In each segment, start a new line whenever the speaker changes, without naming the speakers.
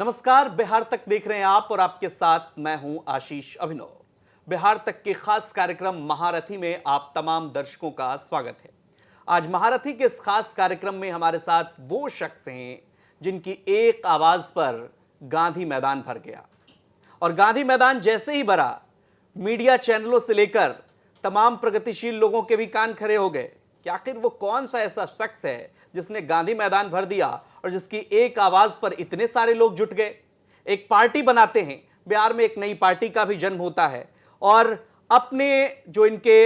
नमस्कार, बिहार तक देख रहे हैं आप और आपके साथ मैं हूं आशीष अभिनव। बिहार तक के खास कार्यक्रम महारथी में आप तमाम दर्शकों का स्वागत है। आज महारथी के इस खास कार्यक्रम में हमारे साथ वो शख्स हैं जिनकी एक आवाज पर गांधी मैदान भर गया और गांधी मैदान जैसे ही भरा, मीडिया चैनलों से लेकर तमाम प्रगतिशील लोगों के भी कान खड़े हो गए कि आखिर वो कौन सा ऐसा शख्स है जिसने गांधी मैदान भर दिया और जिसकी एक आवाज पर इतने सारे लोग जुट गए। एक पार्टी बनाते हैं, बिहार में एक नई पार्टी का भी जन्म होता है और अपने जो इनके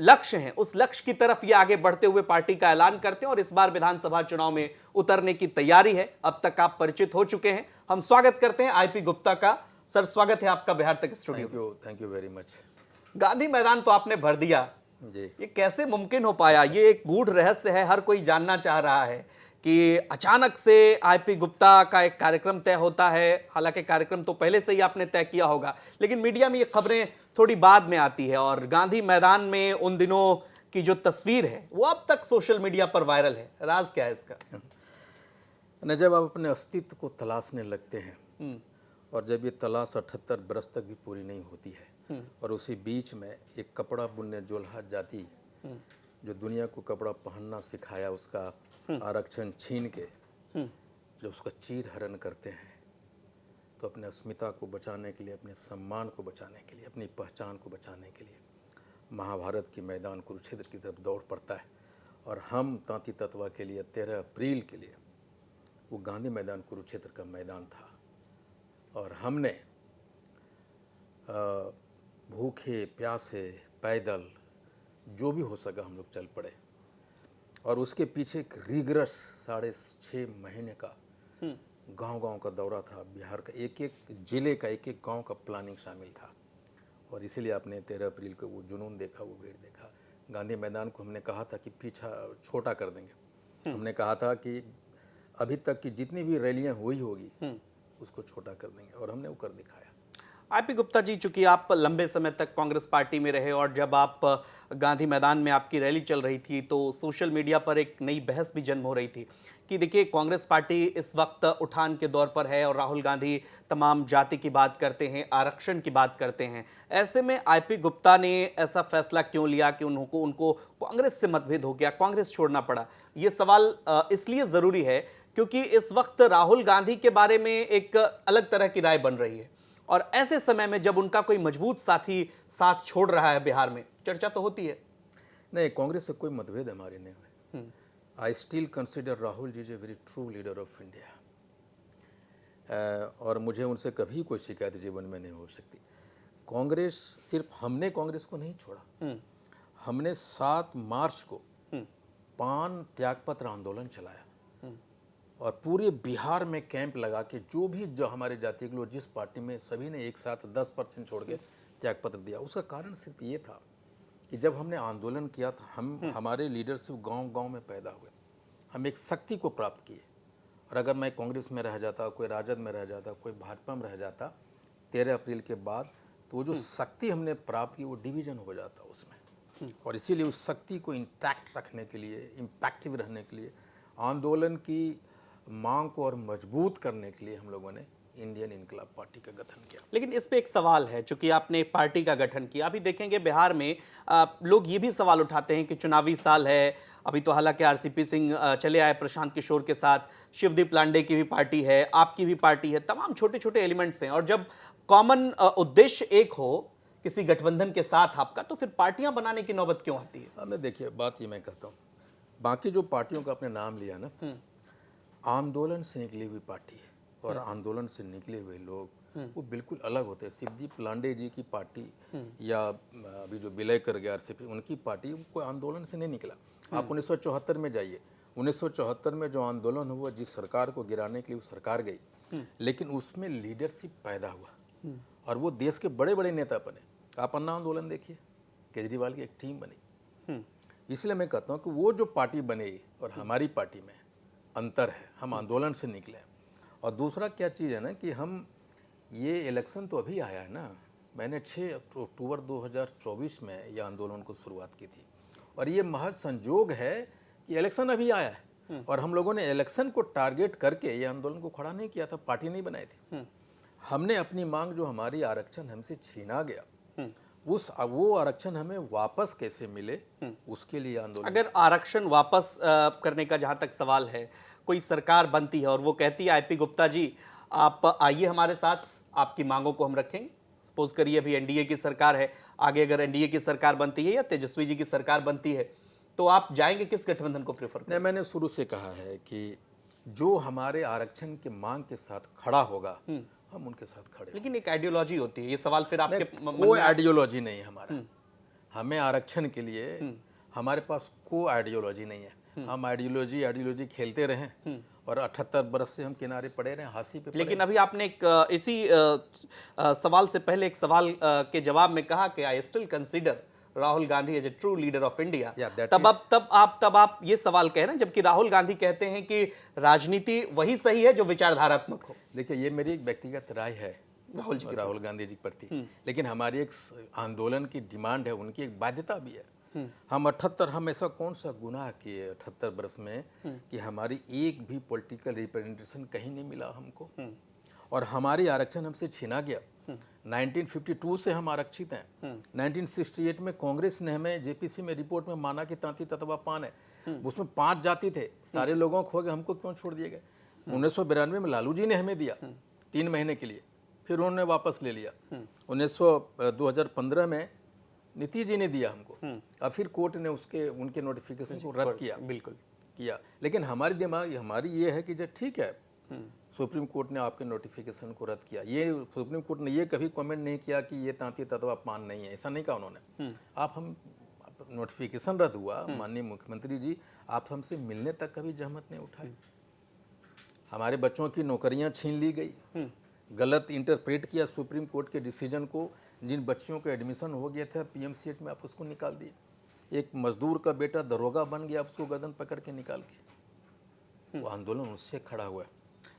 लक्ष्य हैं उस लक्ष्य की तरफ ये आगे बढ़ते हुए पार्टी का ऐलान करते हैं और इस बार विधानसभा चुनाव में उतरने की तैयारी है। अब तक आप परिचित हो चुके हैं। हम स्वागत करते हैं आईपी गुप्ता का। सर, स्वागत है आपका बिहार तक studio.
Thank you very much.
Gandhi मैदान तो आपने भर दिया
जी।
ये कैसे मुमकिन हो पाया? ये एक गूढ़ रहस्य है, हर कोई जानना चाह रहा है कि अचानक से आईपी गुप्ता का एक कार्यक्रम तय होता है। हालांकि कार्यक्रम तो पहले से ही आपने तय किया होगा, लेकिन मीडिया में ये खबरें थोड़ी बाद में आती है और गांधी मैदान में उन दिनों की जो तस्वीर है वो अब तक सोशल मीडिया पर वायरल है। राज क्या है इसका?
न, जब आप अपने अस्तित्व को तलाशने लगते हैं और जब ये तलाश 78 बरस तक भी पूरी नहीं होती है और उसी बीच में एक कपड़ा बुनने जोल्हा जाति जो दुनिया को कपड़ा पहनना सिखाया, उसका आरक्षण छीन के जो उसका चीर हरण करते हैं, तो अपने अस्मिता को बचाने के लिए, अपने सम्मान को बचाने के लिए, अपनी पहचान को बचाने के लिए महाभारत की मैदान कुरुक्षेत्र की तरफ दौड़ पड़ता है। और हम तांती तत्वा के लिए 13 अप्रैल के लिए वो गांधी मैदान कुरुक्षेत्र का मैदान था और हमने भूखे प्यासे पैदल जो भी हो सका हम लोग चल पड़े और उसके पीछे एक रिगरस 6.5 महीने का गांव-गांव का दौरा था। बिहार का एक एक जिले का एक एक गांव का प्लानिंग शामिल था और इसीलिए आपने 13 अप्रैल को वो जुनून देखा, वो भीड़ देखा। गांधी मैदान को हमने कहा था कि पीछा छोटा कर देंगे। हमने कहा था कि अभी तक की जितनी भी रैलियां हुई होगी उसको छोटा कर देंगे और हमने वो कर दिखाया।
आईपी गुप्ता जी, चूंकि आप लंबे समय तक कांग्रेस पार्टी में रहे और जब आप गांधी मैदान में आपकी रैली चल रही थी तो सोशल मीडिया पर एक नई बहस भी जन्म हो रही थी कि देखिए, कांग्रेस पार्टी इस वक्त उठान के दौर पर है और राहुल गांधी तमाम जाति की बात करते हैं, आरक्षण की बात करते हैं। ऐसे में आईपी गुप्ता ने ऐसा फैसला क्यों लिया कि उनको कांग्रेस से मतभेद हो गया, कांग्रेस छोड़ना पड़ा? ये सवाल इसलिए ज़रूरी है क्योंकि इस वक्त राहुल गांधी के बारे में एक अलग तरह की राय बन रही है और ऐसे समय में जब उनका कोई मजबूत साथी साथ छोड़ रहा है बिहार में, चर्चा तो होती है।
नहीं, कांग्रेस से कोई मतभेद हमारे नहीं हुए। I still consider Rahul ji is a very true leader of India और मुझे उनसे कभी कोई शिकायत जीवन में नहीं हो सकती। कांग्रेस, सिर्फ हमने कांग्रेस को नहीं छोड़ा, हमने 7 मार्च को पान त्यागपत्र आंदोलन चलाया और पूरे बिहार में कैंप लगा के जो हमारे जाति के लोग जिस पार्टी में, सभी ने एक साथ 10% छोड़ के त्यागपत्र दिया। उसका कारण सिर्फ ये था कि जब हमने आंदोलन किया था, हमारे लीडरशिप गांव-गांव में पैदा हुए, हम एक शक्ति को प्राप्त किए। और अगर मैं कांग्रेस में रह जाता, कोई राजद में रह जाता, कोई भाजपा में रह जाता 13 अप्रैल के बाद, तो जो शक्ति हमने प्राप्त की वो डिवीजन हो जाता उसमें। और इसीलिए उस शक्ति को इंटैक्ट रखने के लिए, इम्पैक्टिव रहने के लिए, आंदोलन की मांग को और मजबूत करने के लिए हम लोगों ने इंडियन इनकलाब पार्टी का गठन किया।
लेकिन इस पे एक सवाल है, चूंकि आपने एक पार्टी का गठन किया, अभी देखेंगे बिहार में लोग ये भी सवाल उठाते हैं कि चुनावी साल है। अभी तो हालांकि आरसीपी सिंह चले आए प्रशांत किशोर के साथ, शिवदीप लांडे की भी पार्टी है, आपकी भी पार्टी है, तमाम छोटे छोटे एलिमेंट्स हैं और जब कॉमन उद्देश्य एक हो किसी गठबंधन के साथ आपका, तो फिर पार्टियां बनाने की नौबत क्यों आती है?
हमें देखिए, बात ये मैं कहता हूँ, बाकी जो पार्टियों का आपने नाम लिया ना, आंदोलन से निकली हुई पार्टी और आंदोलन से निकले हुए लोग वो बिल्कुल अलग होते हैं। शिवदीप लांडे जी की पार्टी या अभी जो विलय कर गया आरसीपी, उनकी पार्टी कोई आंदोलन से नहीं निकला। आप 1974 में जाइए, 1974 में जो आंदोलन हुआ, जिस सरकार को गिराने के लिए वो सरकार गई, लेकिन उसमें लीडरशिप पैदा हुआ और वो देश के बड़े बड़े नेता बने। आप अन्ना आंदोलन देखिए, केजरीवाल की एक टीम बनी। इसलिए मैं कहता हूँ कि वो जो पार्टी बनी और हमारी पार्टी में अंतर है, हम आंदोलन से निकले। और दूसरा क्या चीज़ है ना कि हम, ये इलेक्शन तो अभी आया है ना, मैंने 6 अक्टूबर 2024 में ये आंदोलन को शुरुआत की थी और ये महज संजोग है कि इलेक्शन अभी आया है। और हम लोगों ने इलेक्शन को टारगेट करके ये आंदोलन को खड़ा नहीं किया था, पार्टी नहीं बनाई थी। हमने अपनी मांग, जो हमारी आरक्षण हमसे छीना गया, वो आरक्षण हमें वापस कैसे मिले, उसके लिए आंदोलन।
अगर आरक्षण वापस करने का जहां तक सवाल है, कोई सरकार बनती है और वो कहती है आईपी गुप्ता जी आप आइए हमारे साथ, आपकी मांगों को हम रखेंगे। सपोज करिए अभी एनडीए की सरकार है, आगे अगर एनडीए की सरकार बनती है या तेजस्वी जी की सरकार बनती है, तो आप जाएंगे किस गठबंधन को प्रेफर करेंगे?
नहीं, मैंने शुरू से कहा है कि जो हमारे आरक्षण के मांग के साथ खड़ा होगा, हम उनके साथ खड़े हैं।
लेकिन एक आइडियोलॉजी होती है, ये सवाल फिर आपके
कोई आइडियोलॉजी नहीं है हमारा। हमें आरक्षण के लिए हमारे पास कोई आइडियोलॉजी नहीं है। हम आइडियोलॉजी खेलते रहें और 78 बरस से हम किनारे पड़े रहे, हांसी पे पड़े।
लेकिन अभी आपने एक इसी सवाल से पहले एक सवाल के जवाब में कहा कि I still consider Rahul Gandhi as a true leader of India. तब आप ये सवाल कह रहे हैं, जबकि राहुल गांधी कहते हैं कि राजनीति वही सही है जो विचारधारात्मक हो।
देखिए, ये मेरी एक व्यक्तिगत राय है राहुल गांधी जी के प्रति, लेकिन हमारी एक आंदोलन की डिमांड है, उनकी एक बाध्यता भी है। हम ऐसा कौन सा गुनाह किए 78 बरस में कि हमारी एक भी पॉलिटिकल रिप्रेजेंटेशन कहीं नहीं मिला हमको, और हमारी आरक्षण हमसे छीना गया। 1952 से हम आरक्षित हैं। 1968 में कांग्रेस ने हमें जेपीसी में रिपोर्ट में माना कि तांती ततवा पान है, उसमें 5 जाति थे, सारे लोगों को हमको क्यों छोड़ दिए गए? 1992 में लालू जी ने हमें दिया 3 महीने के लिए, फिर उन्होंने वापस ले लिया। 2015 में नीतीश जी ने दिया हमको, और फिर कोर्ट ने उनके नोटिफिकेशन को रद्द किया।
बिल्कुल
किया, लेकिन हमारी ये है कि जब ठीक है, सुप्रीम कोर्ट ने आपके नोटिफिकेशन को रद्द किया, ये सुप्रीम कोर्ट ने ये कभी कमेंट नहीं किया कि ये तांती ततवा पान नहीं है, ऐसा नहीं कहा उन्होंने। हम नोटिफिकेशन रद्द हुआ, माननीय मुख्यमंत्री जी आप हमसे मिलने तक कभी जहमत नहीं उठाई। हमारे बच्चों की नौकरियां छीन ली गई, गलत इंटरप्रेट किया सुप्रीम कोर्ट के डिसीजन को। जिन बच्चियों का एडमिशन हो गया था पीएमसीएच में, आप उसको निकाल दिए। एक मजदूर का बेटा दरोगा बन गया, उसको गर्दन पकड़ के निकाल के। वो आंदोलन उससे खड़ा हुआ है।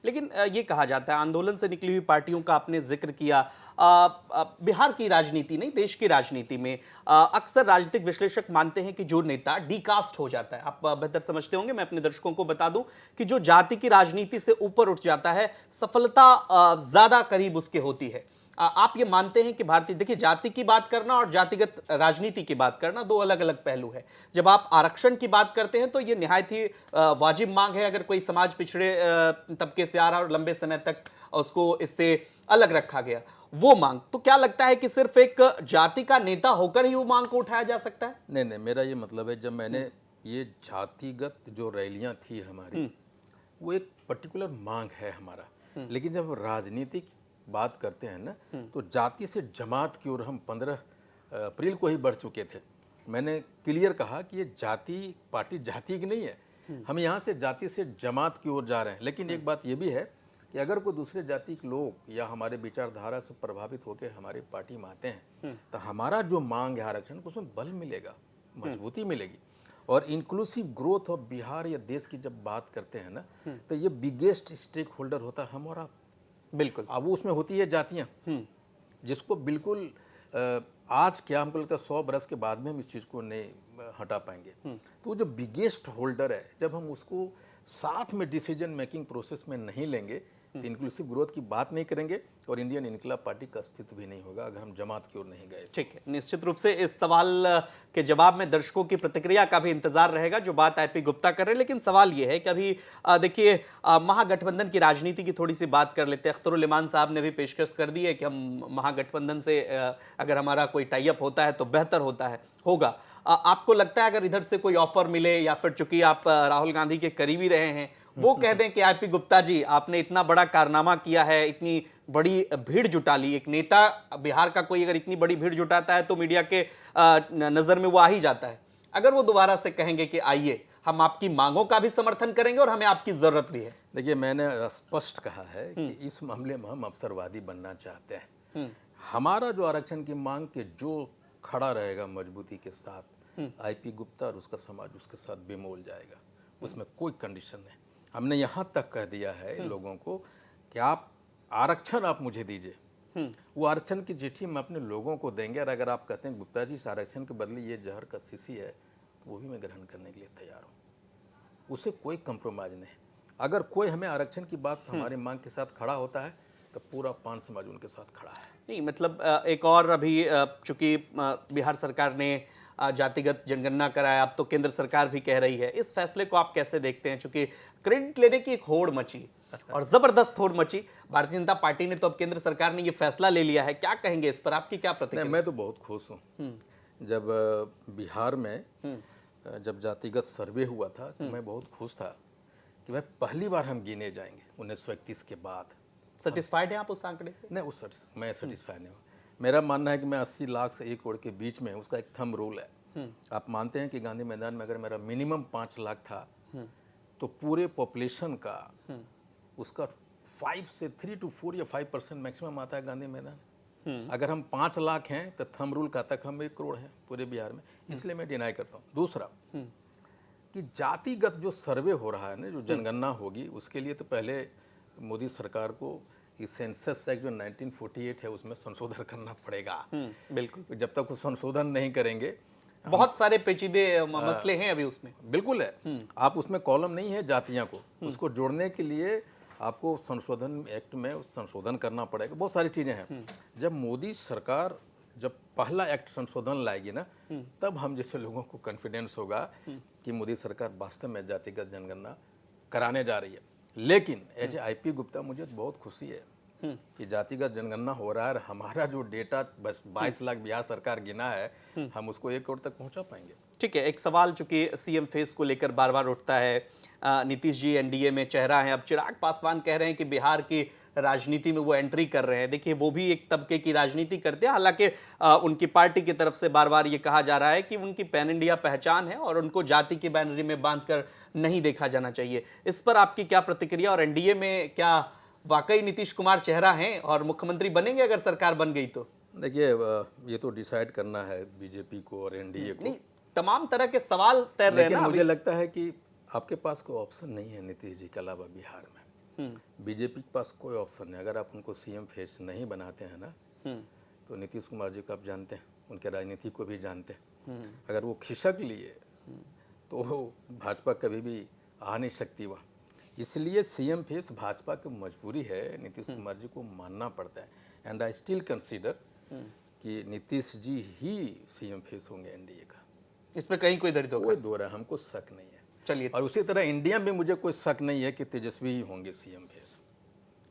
लेकिन ये कहा जाता है, आंदोलन से निकली हुई पार्टियों का आपने जिक्र किया, बिहार की राजनीति नहीं देश की राजनीति में अक्सर राजनीतिक विश्लेषक मानते हैं कि जो नेता डीकास्ट हो जाता है, आप बेहतर समझते होंगे, मैं अपने दर्शकों को बता दूं कि जो जाति की राजनीति से ऊपर उठ जाता है, सफलता ज्यादा करीब उसके होती है। आप ये मानते हैं कि भारतीय, देखिए जाति की बात करना और जातिगत राजनीति की बात करना दो अलग अलग पहलू है। जब आप आरक्षण की बात करते हैं तो ये निहायत ही वाजिब मांग है, अगर कोई समाज पिछड़े तबके से आ रहा और लंबे समय तक उसको इससे अलग रखा गया वो मांग, तो क्या लगता है कि सिर्फ एक जाति का नेता होकर ही वो मांग को उठाया जा सकता है?
नहीं, मेरा ये मतलब है, जब मैंने ये जातिगत जो रैलियां थी हमारी, वो एक पर्टिकुलर मांग है हमारा, लेकिन जब राजनीतिक बात करते हैं ना, तो जाति से जमात की ओर हम 15 अप्रैल को ही बढ़ चुके थे। मैंने क्लियर कहा कि ये जाति पार्टी जाति की नहीं है, हम यहाँ से जाति से जमात की ओर जा रहे हैं। लेकिन एक बात ये भी है कि अगर कोई दूसरे जाति के लोग या हमारे विचारधारा से प्रभावित होकर हमारी पार्टी में आते हैं, तो हमारा जो मांग है आरक्षण को, उसमें बल मिलेगा, मजबूती मिलेगी। और इंक्लूसिव ग्रोथ ऑफ बिहार या देश की जब बात करते हैं ना, तो ये बिगेस्ट स्टेक होल्डर होता है हम और आप। बिल्कुल। अब उसमें होती है जातियां, जिसको बिल्कुल आज क्या हमको लगता है 100 बरस के बाद में हम इस चीज़ को नहीं हटा पाएंगे। तो वो जो बिगेस्ट होल्डर है, जब हम उसको साथ में डिसीजन मेकिंग प्रोसेस में नहीं लेंगे, तो इंक्लूसिव ग्रोथ की बात नहीं करेंगे और इंडियन इनकलाब पार्टी का अस्तित्व भी नहीं होगा अगर हम जमात की ओर नहीं गए।
ठीक है, निश्चित रूप से इस सवाल के जवाब में दर्शकों की प्रतिक्रिया का भी इंतजार रहेगा जो बात आईपी गुप्ता कर रहे हैं। लेकिन सवाल यह है कि अभी देखिए महागठबंधन की राजनीति की थोड़ी सी बात कर लेते हैं। अख्तरुल इमान साहब ने भी पेशकश कर दी है कि हम महागठबंधन से अगर हमारा कोई टाई अप होता है तो बेहतर होगा। आपको लगता है अगर इधर से कोई ऑफर मिले, या फिर चूंकि आप राहुल गांधी के करीबी रहे हैं, वो कह दें कि आईपी गुप्ता जी आपने इतना बड़ा कारनामा किया है, इतनी बड़ी भीड़ जुटा ली, एक नेता बिहार का कोई अगर इतनी बड़ी भीड़ जुटाता है तो मीडिया के नजर में वो आ ही जाता है, अगर वो दोबारा से कहेंगे कि आइए हम आपकी मांगों का भी समर्थन करेंगे और हमें आपकी जरूरत भी है?
देखिए, मैंने स्पष्ट कहा है कि इस मामले में हम अवसरवादी बनना चाहते हैं। हमारा जो आरक्षण की मांग के जो खड़ा रहेगा मजबूती के साथ, आईपी गुप्ता और उसका समाज उसके साथ बेमोल जाएगा, उसमें कोई कंडीशन नहीं। हमने यहाँ तक कह दिया है लोगों को कि आप आरक्षण आप मुझे दीजिए, वो आरक्षण की चिट्ठी हम अपने लोगों को देंगे, और अगर आप कहते हैं गुप्ता जी इस आरक्षण के बदले ये जहर का शीशी है, तो वो भी मैं ग्रहण करने के लिए तैयार हूँ। उसे कोई कंप्रोमाइज नहीं। अगर कोई हमें आरक्षण की बात हमारी मांग के साथ खड़ा होता है तो पूरा पान समाज उनके साथ खड़ा है।
नहीं मतलब एक और अभी चूंकि बिहार सरकार ने जातिगत जनगणना कराया, अब तो केंद्र सरकार भी कह रही है, इस फैसले को आप कैसे देखते हैं? चूंकि क्रेडिट लेने की एक होड़ मची और जबरदस्त होड़ मची, भारतीय जनता पार्टी ने तो अब केंद्र सरकार ने ये फैसला ले लिया है, क्या कहेंगे इस पर? आपकी क्या
नहीं,
प्रतिक्रिया?
मैं तो बहुत खुश हूँ। जब बिहार में जब जातिगत सर्वे हुआ था तो मैं बहुत खुश था कि भाई पहली बार हम गिने जाएंगे 1931 के बाद।
सेटिस्फाइड हैं आप उस आंकड़े से?
नहीं, मैं सेटिस्फाई नहीं हूँ। मेरा मानना है कि मैं 80 लाख से 1 करोड़ के बीच में, उसका एक थंब रूल है। आप मानते हैं कि गांधी मैदान में अगर मेरा मिनिमम 5 लाख था तो पूरे पॉपुलेशन का उसका 5 से 3 to 4 या 5% मैक्सिमम आता है गांधी मैदान। अगर हम 5 लाख हैं तो थंब रूल का तक हम 1 करोड़ हैं पूरे बिहार में, इसलिए मैं डिनाई करता हूँ। दूसरा कि जातिगत जो सर्वे हो रहा है ना, जो जनगणना होगी, उसके लिए तो पहले मोदी सरकार को इस सेंसस एक्ट जो 1948 है उसमें संशोधन करना पड़ेगा।
बिल्कुल,
जब तक वो संशोधन नहीं करेंगे,
बहुत सारे पेचीदे मसले हैं अभी उसमें।
बिल्कुल है, आप उसमें कॉलम नहीं है जातियां को, उसको जोड़ने के लिए आपको संशोधन एक्ट में संशोधन करना पड़ेगा, बहुत सारी चीजें हैं। जब मोदी सरकार जब पहला एक्ट संशोधन लाएगी ना, तब हम जैसे लोगों को कॉन्फिडेंस होगा कि मोदी सरकार वास्तव में जातिगत जनगणना कराने जा रही है। लेकिन एज ए आईपी गुप्ता मुझे बहुत खुशी है कि जातिगत जनगणना हो रहा है। हमारा जो डेटा बस 22 लाख बिहार सरकार गिना है, हम उसको 1 करोड़ तक पहुंचा पाएंगे।
ठीक है, एक सवाल चूंकि सीएम फेस को लेकर बार बार उठता है, नीतीश जी एनडीए में चेहरा है, अब चिराग पासवान कह रहे हैं कि बिहार की राजनीति में वो एंट्री कर रहे हैं। देखिए, वो भी एक तबके की राजनीति करते हैं, हालांकि उनकी पार्टी की तरफ से बार बार ये कहा जा रहा है कि उनकी पैन इंडिया पहचान है और उनको जाति की बैनरी में बांधकर नहीं देखा जाना चाहिए। इस पर आपकी क्या प्रतिक्रिया? और एनडीए में क्या वाकई नीतीश कुमार चेहरा हैं और मुख्यमंत्री बनेंगे अगर सरकार बन गई तो?
देखिए, ये तो डिसाइड करना है बीजेपी को और एनडीए को।
नहीं, तमाम तरह के सवाल तैर रहे हैं
लेकिन
ना
मुझे लगता है कि आपके पास कोई ऑप्शन नहीं है नीतीश जी के अलावा बिहार में। बीजेपी के पास कोई ऑप्शन नहीं। अगर आप उनको सीएम फेस नहीं बनाते हैं ना, तो नीतीश कुमार जी को आप जानते हैं, उनके राजनीति को भी जानते हैं। अगर वो खिसक लिए तो भाजपा कभी भी आ नहीं सकती वहाँ। इसलिए सीएम फेस भाजपा की मजबूरी है, नीतीश कुमार जी को मानना पड़ता है। एंड आई स्टिल कंसीडर कि नीतीश जी ही सीएम फेस होंगे एनडीए का।
इसमें कहीं कोई दर्द
कोई दो रहा, हमको शक नहीं है।
चलिए,
और उसी तरह इंडिया में मुझे कोई शक नहीं है कि तेजस्वी ही होंगे सीएम फेस,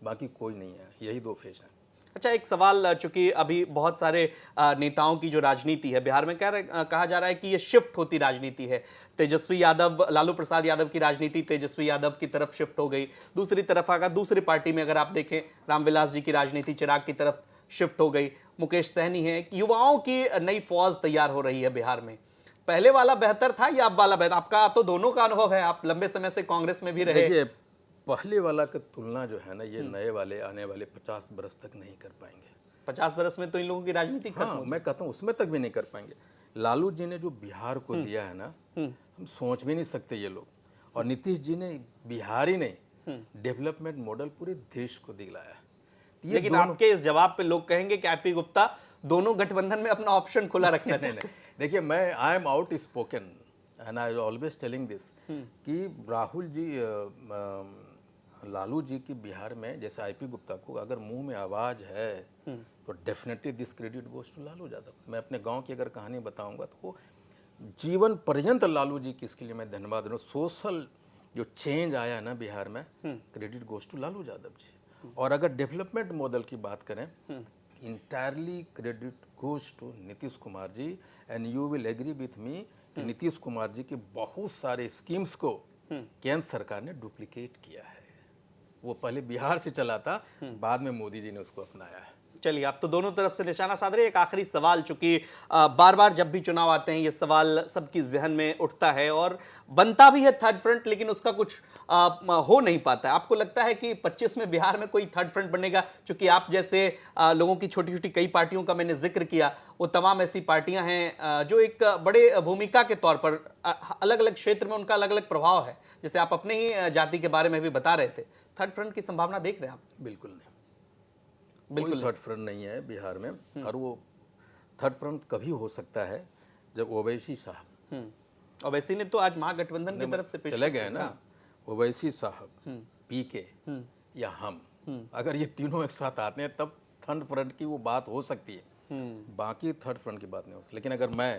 बाकी कोई नहीं है, यही 2 फेस हैं।
अच्छा, एक सवाल, चूंकि अभी बहुत सारे नेताओं की जो राजनीति है बिहार में, कहा जा रहा है कि ये शिफ्ट होती राजनीति है। तेजस्वी यादव, लालू प्रसाद यादव की राजनीति तेजस्वी यादव की तरफ शिफ्ट हो गई। दूसरी तरफ अगर दूसरी पार्टी में अगर आप देखें, रामविलास जी की राजनीति चिराग की तरफ शिफ्ट हो गई। मुकेश सहनी है, युवाओं की नई फौज तैयार हो रही है बिहार में। पहले वाला बेहतर था या अब वाला बेहतर? आपका तो दोनों का अनुभव है, आप लंबे समय से कांग्रेस में भी रहे।
देखिए, पहले वाला की तुलना जो है ना, ये नए वाले आने वाले 50 बरस तक नहीं कर पाएंगे।
50 बरस में तो इन लोगों की राजनीति खत्म
हाँ,
हो गई।
मैं कहता हूँ उसमें तक भी नहीं कर पाएंगे। लालू जी ने जो बिहार को दिया है ना, हम सोच भी नहीं सकते ये लोग। और नीतीश जी ने बिहार ही नहीं, डेवलपमेंट मॉडल पूरे देश को दिलाया।
लेकिन आपके इस जवाब पे लोग कहेंगे कि आईपी गुप्ता दोनों गठबंधन में अपना ऑप्शन खुला रखना चाहिए।
नहीं, देखिए, मैं I am out spoken and I always telling this कि राहुल जी, लालू जी की बिहार में जैसे आईपी गुप्ता को अगर मुंह में आवाज है तो definitely this credit goes to Lalu Yadav. मैं अपने गांव की अगर कहानी बताऊंगा तो वो जीवन पर्यंत लालू जी की, इसके लिए मैं धन्यवाद दूँ। सोशल जो चेंज आया ना बिहार में, credit goes to Lalu Yadav ji. और अगर डेवलपमेंट मॉडल की बात करें, entirely credit goes to Nitish Kumar ji. And you will agree with me कि नीतीश कुमार जी के बहुत सारे स्कीम्स को केंद्र सरकार ने डुप्लीकेट किया है। वो पहले बिहार से चला था, बाद में मोदी जी ने उसको अपनाया है।
चलिए, आप तो दोनों तरफ से निशाना साध रहे हैं। एक आखिरी सवाल, चूंकि बार बार जब भी चुनाव आते हैं ये सवाल सबकी जहन में उठता है और बनता भी है थर्ड फ्रंट, लेकिन उसका कुछ हो नहीं पाता है। आपको लगता है कि 25 में बिहार में कोई थर्ड फ्रंट बनेगा? चूंकि आप जैसे लोगों की छोटी छोटी कई पार्टियों का मैंने जिक्र किया, वो तमाम ऐसी पार्टियां हैं जो एक बड़े भूमिका के तौर पर अलग अलग क्षेत्र में उनका अलग अलग प्रभाव है। जैसे आप अपने ही जाति के बारे में भी बता रहे थे, थर्ड फ्रंट की संभावना देख रहे हैं आप?
बिल्कुल नहीं, बिल्कुल थर्ड फ्रंट नहीं है बिहार में। और वो थर्ड फ्रंट कभी हो सकता है जब ओवैसी साहब
ओवैसी ने तो आज महागठबंधन की तरफ से पेश
चले गए ना, ओवैसी साहब, पीके या हम, अगर ये तीनों एक साथ आते हैं तब थर्ड फ्रंट की वो बात हो सकती है, बाकी थर्ड फ्रंट की बात नहीं हो सकती। लेकिन अगर मैं,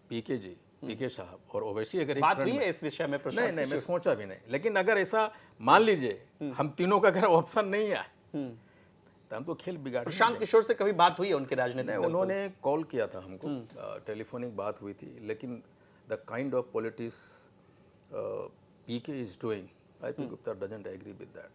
पीके जी, पीके साहब और ओवैसी अगर एक
बात
फ्रंट
हुई
में,
है इस विषय में
नहीं नहीं मैं सोचा भी नहीं, लेकिन अगर ऐसा मान लीजिए हम तीनों का अगर ऑप्शन नहीं आए तो हम तो खेल बिगाड़
प्रशांत किशोर से कभी बात हुई है उनके राजनीतिक
नहीं, उन्होंने कॉल किया था हमको, टेलीफोनिक बात हुई थी, लेकिन the kind of politics PK is doing, IP Gupta doesn't agree with that.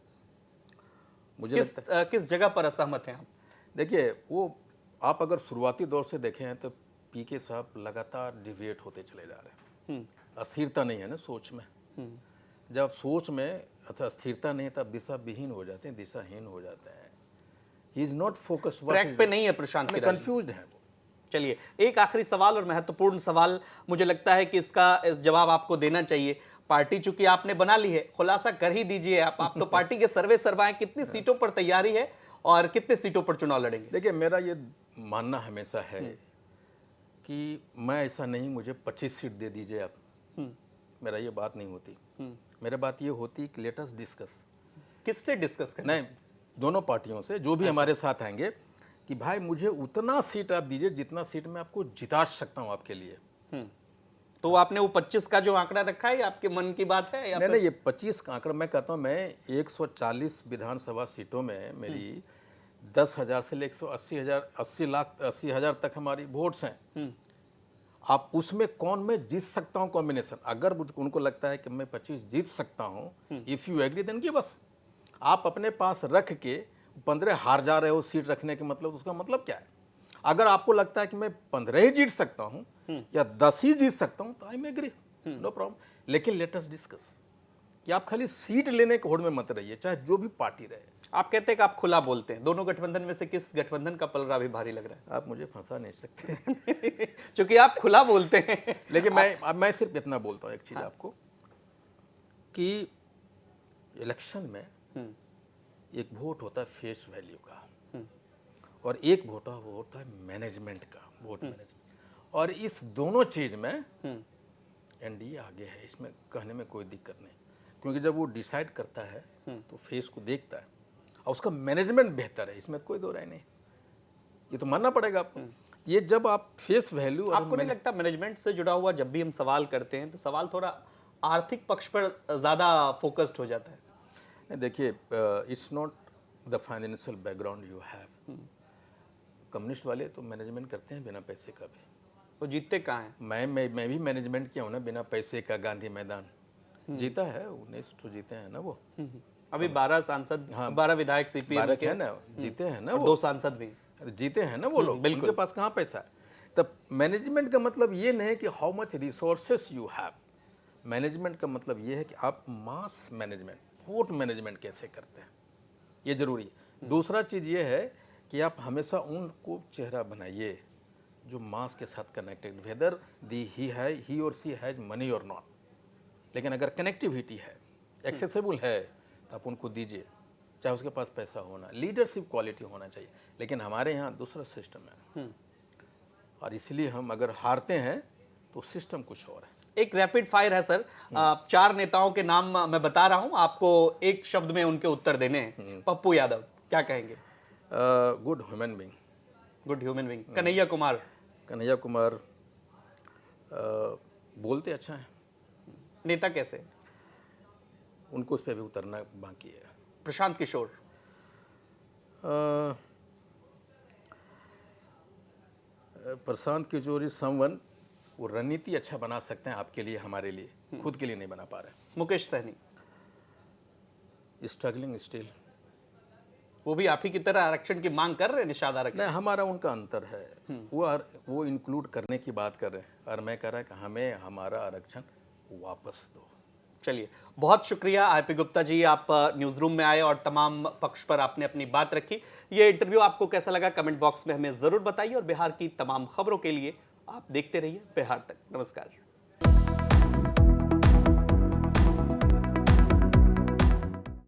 मुझे लगता है
किस जगह पर असहमत हैं आप?
देखिए, वो आप अगर शुरुआती दौर से देखें हैं तो पीके साहब लगातार डिविएट होते चले जा रहे हैं। अस्थिरता नहीं है ना सोच में, जब सोच में अथवा स्थिरता नहीं तब दिशा विहीन हो जाते हैं, दिशाहीन हो जाते हैं। He is not focused,
track पे नहीं है प्रशांत की राजनीति।
कंफ्यूज्ड है वो।
चलिए, एक आखिरी सवाल और महत्वपूर्ण सवाल मुझे लगता है कि इसका जवाब आपको देना चाहिए। पार्टी चूंकि आपने बना ली है, खुलासा कर ही दीजिए आप तो पार्टी के सर्वे सर्वाएं, कितनी सीटों पर तैयारी है और कितने सीटों पर चुनाव लड़ेंगे?
देखिए, मेरा ये मानना हमेशा है कि मैं ऐसा नहीं मुझे 25 सीट दे दीजिए आप, मेरा ये बात नहीं होती। मेरा बात ये होती कि लेट अस डिस्कस।
किससे डिस्कस करें?
नहीं, दोनों पार्टियों से जो भी हमारे साथ आएंगे कि भाई मुझे उतना सीट आप दीजिए जितना सीट मैं आपको जिता सकता हूं आपके लिए।
तो आपने वो 25 का जो आंकड़ा रखा है, आपके मन की बात है या
नहीं, ये 25 का आंकड़ा मैं कहता हूं, मैं 140 विधानसभा सीटों में मेरी 10,000 से लेकर 80,000 तक हमारी वोट्स हैं। आप उसमें कौन मैं जीत सकता हूं कॉम्बिनेशन, अगर उनको लगता है कि मैं 25 जीत सकता हूं, if you agree then give us. आप अपने पास रख के 15 हार जा रहे हो, सीट रखने के मतलब उसका मतलब क्या है? अगर आपको लगता है कि मैं 15 ही जीत सकता हूं या 10 ही जीत सकता हूं तो I am agree, no problem. लेकिन लेट अस डिस्कस कि आप खाली सीट लेने के होड़ में मत रहिए, चाहे जो भी पार्टी रहे।
आप कहते हैं कि आप खुला बोलते हैं, दोनों गठबंधन में से किस गठबंधन का पलड़ा भी भारी लग रहा है?
आप मुझे फंसा नहीं सकते
क्योंकि आप खुला बोलते हैं।
लेकिन मैं सिर्फ इतना बोलता हूँ एक चीज आपको कि इलेक्शन में एक वोट होता है फेस वैल्यू का और एक वोट वो होता है मैनेजमेंट का, वोट मैनेजमेंट। और इस दोनों चीज में एनडीए आगे है, इसमें कहने में कोई दिक्कत नहीं, क्योंकि जब वो डिसाइड करता है तो फेस को देखता है और उसका मैनेजमेंट बेहतर है, इसमें कोई दो राय नहीं, ये तो मानना पड़ेगा आपको। ये जब आप फेस वैल्यू,
आपको नहीं लगता मैनेजमेंट से जुड़ा हुआ जब भी हम सवाल करते हैं तो सवाल थोड़ा आर्थिक पक्ष पर ज्यादा फोकस्ड हो जाता है?
देखिए, it's not the financial background you have. Communist वाले तो मैनेजमेंट करते हैं बिना पैसे का भी।
वो जीतते कहाँ हैं?
मैं भी मैनेजमेंट किया हूँ ना, बिना पैसे का। गांधी मैदान जीता है, 19 तो जीते हैं ना वो।
अभी 12 सांसद, 12 विधायक सीपीएम के
है ना, जीते हैं ना
और
वो,
2 सांसद भी
जीते हैं ना वो लोग,
बिल्कुल।
उनके पास कहाँ पैसा है? तब मैनेजमेंट का मतलब ये नहीं कि how much resources you have. Management का मतलब ये है कि आप मास मैनेजमेंट, वोट मैनेजमेंट कैसे करते हैं, ये जरूरी है। दूसरा चीज़ ये है कि आप हमेशा उनको चेहरा बनाइए जो मास के साथ कनेक्टेड, वेदर ही और सी हैज मनी और नॉट। लेकिन अगर कनेक्टिविटी है, एक्सेसिबल है, तो आप उनको दीजिए, चाहे उसके पास पैसा होना, लीडरशिप क्वालिटी होना चाहिए। लेकिन हमारे यहाँ दूसरा सिस्टम है और इसलिए हम अगर हारते हैं तो सिस्टम कुछ और है।
एक रैपिड फायर है सर, 4 नेताओं के नाम मैं बता रहा हूं, आपको एक शब्द में उनके उत्तर देने हैं। पप्पू यादव, क्या कहेंगे?
Good human being.
Good human being. Kanhaiya Kumar.
Kanhaiya Kumar बोलते अच्छा है।
नेता कैसे?
उनको उस पर भी उतरना बाकी है।
प्रशांत किशोर।
प्रशांत किशोर इज समवन, वो रणनीति अच्छा बना सकते हैं आपके लिए, हमारे लिए, खुद के लिए नहीं बना पा रहे।
मुकेश सहनी।
Struggling still.
वो भी आप ही की तरह आरक्षण की मांग कर रहे हैं, निषाद आरक्षण?
नहीं, हमारा उनका अंतर है, वो इंक्लूड करने की बात कर रहे हैं और मैं कह रहा है कि हमें हमारा आरक्षण वापस दो।
चलिए, बहुत शुक्रिया आईपी गुप्ता जी, आप न्यूज़ रूम में आए और तमाम पक्ष पर आपने अपनी बात रखी। ये इंटरव्यू आपको कैसा लगा कमेंट बॉक्स में हमें ज़रूर बताइए और बिहार की तमाम खबरों के लिए आप देखते रहिए बिहार तक। नमस्कार।